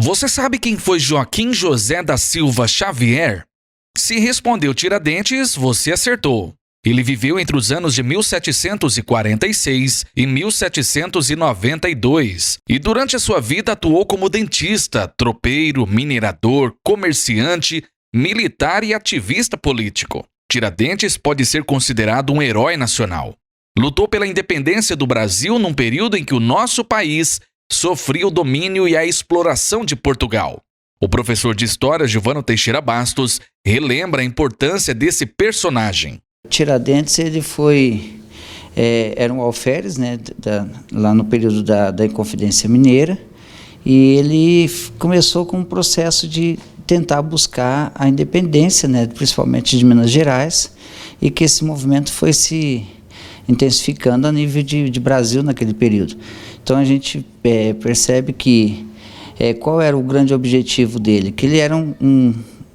Você sabe quem foi Joaquim José da Silva Xavier? Se respondeu Tiradentes, você acertou. Ele viveu entre os anos de 1746 e 1792 e durante a sua vida atuou como dentista, tropeiro, minerador, comerciante, militar e ativista político. Tiradentes pode ser considerado um herói nacional. Lutou pela independência do Brasil num período em que o nosso país sofria o domínio e a exploração de Portugal. O professor de História Gilvano Teixeira Bastos relembra a importância desse personagem. Tiradentes, ele era um alferes, né, lá no período da Inconfidência Mineira, e ele começou com um processo de tentar buscar a independência, né, principalmente de Minas Gerais, e que esse movimento foi se intensificando a nível de Brasil naquele período. Então a gente percebe que qual era o grande objetivo dele? Que ele era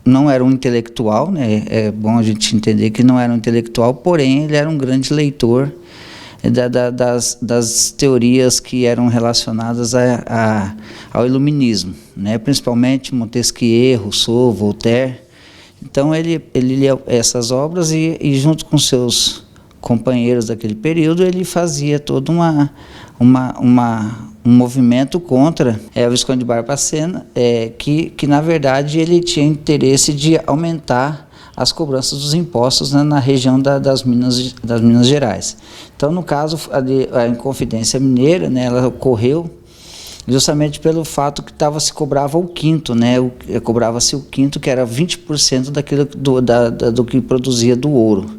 não era um intelectual, né? É bom a gente entender que não era um intelectual, porém ele era um grande leitor das teorias que eram relacionadas ao iluminismo, né? Principalmente Montesquieu, Rousseau, Voltaire. Então ele lia essas obras e junto com seus companheiros daquele período ele fazia todo um movimento contra o Visconde de Barbacena, que na verdade ele tinha interesse de aumentar as cobranças dos impostos, né, na região das Minas Gerais. Então, no caso, a Inconfidência Mineira, né, ela ocorreu justamente pelo fato que se cobrava o quinto, né, cobrava-se o quinto, que era 20% daquilo do que produzia do ouro.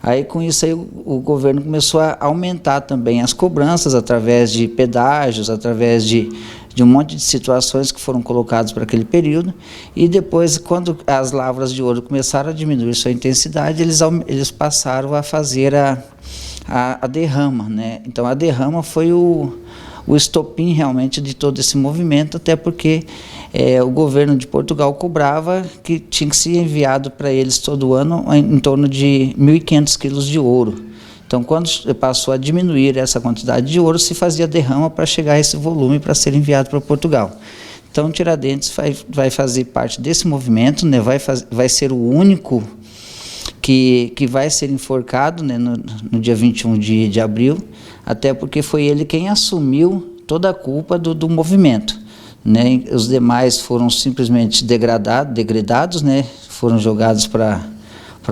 Aí, com isso, aí, o governo começou a aumentar também as cobranças através de pedágios, através de um monte de situações que foram colocadas para aquele período. E depois, quando as lavras de ouro começaram a diminuir sua intensidade, eles passaram a fazer a derrama, né? Então, a derrama foi o estopim realmente de todo esse movimento, até porque o governo de Portugal cobrava que tinha que ser enviado para eles todo ano em torno de 1.500 quilos de ouro. Então, quando passou a diminuir essa quantidade de ouro, se fazia derrama para chegar a esse volume para ser enviado para Portugal. Então, Tiradentes vai fazer parte desse movimento, né? Vai ser o único que vai ser enforcado, né, no dia 21 de abril, até porque foi ele quem assumiu toda a culpa do movimento, né? Os demais foram simplesmente degradados, né? Foram jogados para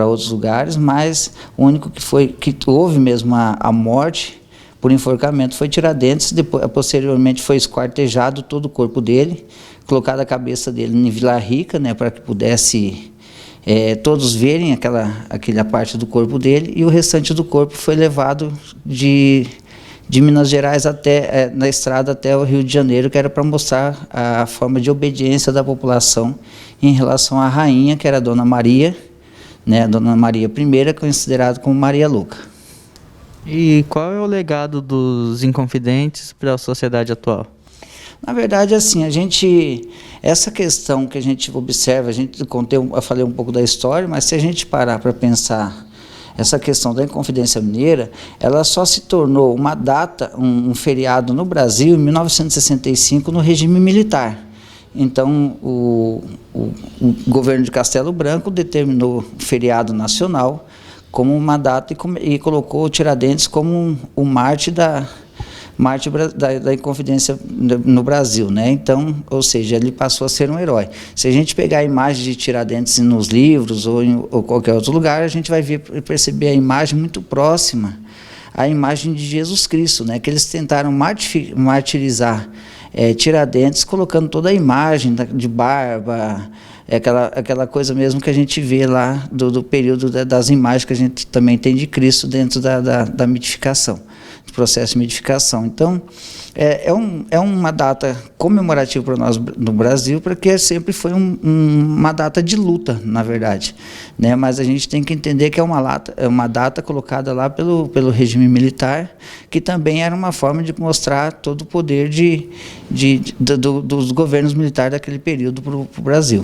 outros lugares, mas o único que houve mesmo a morte por enforcamento foi Tiradentes. Posteriormente foi esquartejado todo o corpo dele, colocada a cabeça dele em Vila Rica, né, para que pudesse todos verem aquela parte do corpo dele, e o restante do corpo foi levado de Minas Gerais na estrada até o Rio de Janeiro, que era para mostrar a forma de obediência da população em relação à rainha, que era a Dona Maria, né, a Dona Maria I, considerada como Maria Louca. E qual é o legado dos Inconfidentes para a sociedade atual? Na verdade, assim, essa questão que a gente observa, eu falei um pouco da história, mas se a gente parar para pensar, essa questão da Inconfidência Mineira, ela só se tornou uma data, um feriado no Brasil em 1965, no regime militar. Então, o governo de Castelo Branco determinou o feriado nacional como uma data e colocou o Tiradentes como o mártir da Inconfidência no Brasil, né? Então, ou seja, ele passou a ser um herói. Se a gente pegar a imagem de Tiradentes nos livros ou em qualquer outro lugar, a gente vai perceber a imagem muito próxima à imagem de Jesus Cristo, né? Que eles tentaram martirizar Tiradentes, colocando toda a imagem de barba, aquela coisa mesmo que a gente vê lá do período das imagens que a gente também tem de Cristo dentro da mitificação, do processo de mitificação. Então, é uma data comemorativa para nós no Brasil, porque sempre foi uma data de luta, na verdade, né? Mas a gente tem que entender que é uma data colocada lá pelo regime militar, que também era uma forma de mostrar todo o poder dos governos militares daquele período para o Brasil.